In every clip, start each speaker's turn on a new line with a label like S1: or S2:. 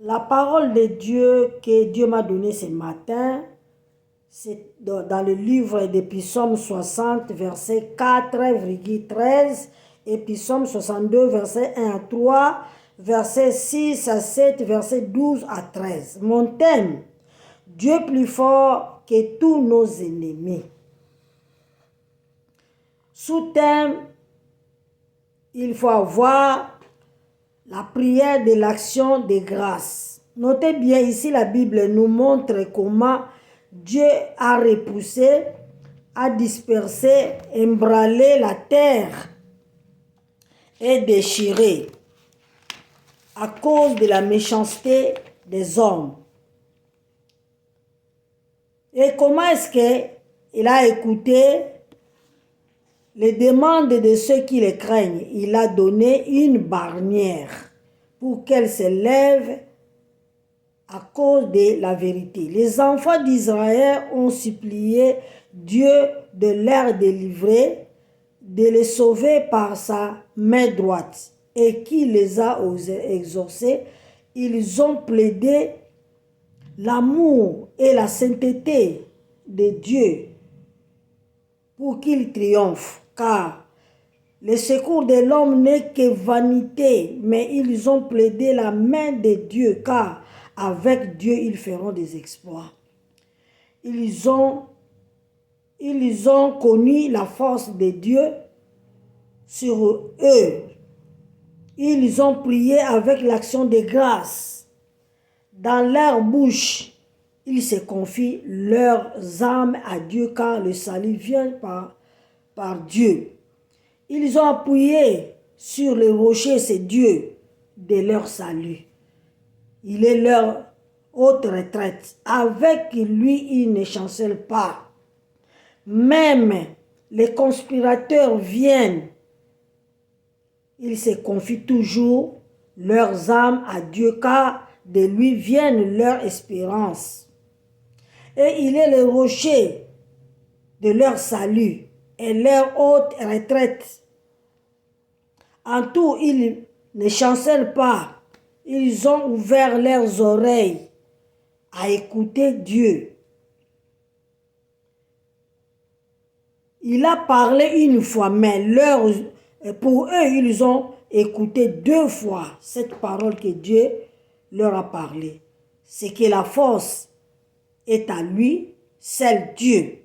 S1: La parole de Dieu que Dieu m'a donnée ce matin, c'est dans le livre des Psaumes 60, verset 4,13 et Psaume 62, verset 1 à 3, verset 6 à 7, verset 12 à 13. Mon thème, Dieu plus fort que tous nos ennemis. Sous-thème, il faut avoir la prière de l'action de grâce. Notez bien ici, la Bible nous montre comment Dieu a repoussé, a dispersé, ébranlé la terre et déchiré à cause de la méchanceté des hommes. Et comment est-ce qu'il a écouté les demandes de ceux qui le craignent? Il a donné une barrière pour qu'elle se lève à cause de la vérité. Les enfants d'Israël ont supplié Dieu de les délivrer, de les sauver par sa main droite, et qui les a exaucés. Ils ont plaidé l'amour et la sainteté de Dieu pour qu'il triomphe, car le secours de l'homme n'est que vanité, mais ils ont plaidé la main de Dieu, car avec Dieu, ils feront des exploits. Ils ont connu la force de Dieu sur eux. Ils ont prié avec l'action de grâce. Dans leur bouche, ils se confient leurs âmes à Dieu, car le salut vient par Dieu. Ils ont appuyé sur le rocher, c'est Dieu, de leur salut. Il est leur haute retraite. Avec lui, ils ne chancellent pas. Même les conspirateurs viennent. Ils se confient toujours leurs âmes à Dieu, car de lui viennent leur espérance. Et il est le rocher de leur salut et leur haute retraite. En tout, ils ne chancellent pas. Ils ont ouvert leurs oreilles à écouter Dieu. Il a parlé une fois, mais pour eux, ils ont écouté 2 fois cette parole que Dieu leur a parlé. C'est que la force est à lui, seul Dieu.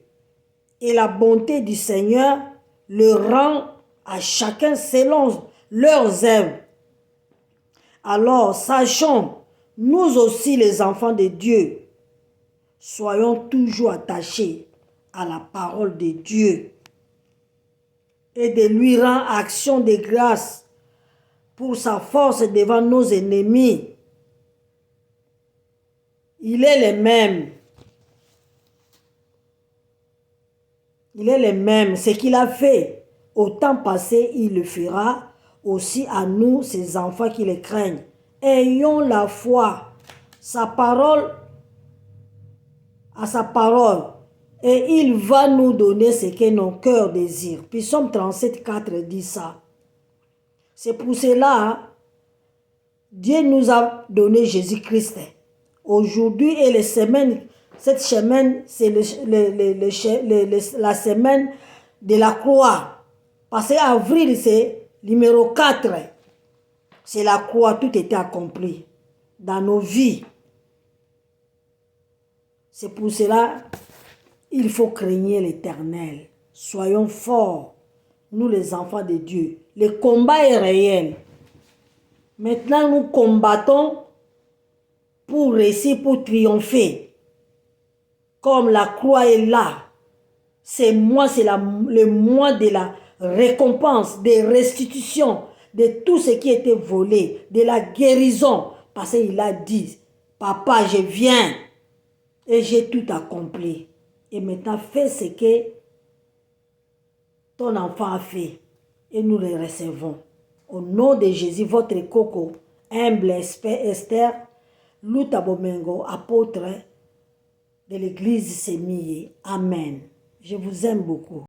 S1: Et la bonté du Seigneur le rend à chacun selon leurs œuvres. Alors, sachons, nous aussi les enfants de Dieu, soyons toujours attachés à la parole de Dieu et de lui rendre action de grâce pour sa force devant nos ennemis. Il est le même. Il est le même. Ce qu'il a fait au temps passé, il le fera aussi à nous, ses enfants qui le craignent. Ayons la foi, à sa parole, et il va nous donner ce que nos cœurs désirent. Psaume 37, 4 dit ça. C'est pour cela, Dieu nous a donné Jésus-Christ. Aujourd'hui et cette semaine, c'est la semaine de la croix. Parce qu'avril, c'est numéro 4. C'est la croix, tout était accompli dans nos vies. C'est pour cela il faut craigner l'Éternel. Soyons forts, nous les enfants de Dieu. Le combat est réel. Maintenant, nous combattons pour réussir, pour triompher. Comme la croix est là, c'est le mois de la récompense, des restitutions, de tout ce qui était volé, de la guérison. Parce qu'il a dit, papa, je viens et j'ai tout accompli. Et maintenant, fais ce que ton enfant a fait et nous le recevons. Au nom de Jésus, votre coco, humble Esther, Luta Bomengo, apôtre de l'église Sémillé. Amen. Je vous aime beaucoup.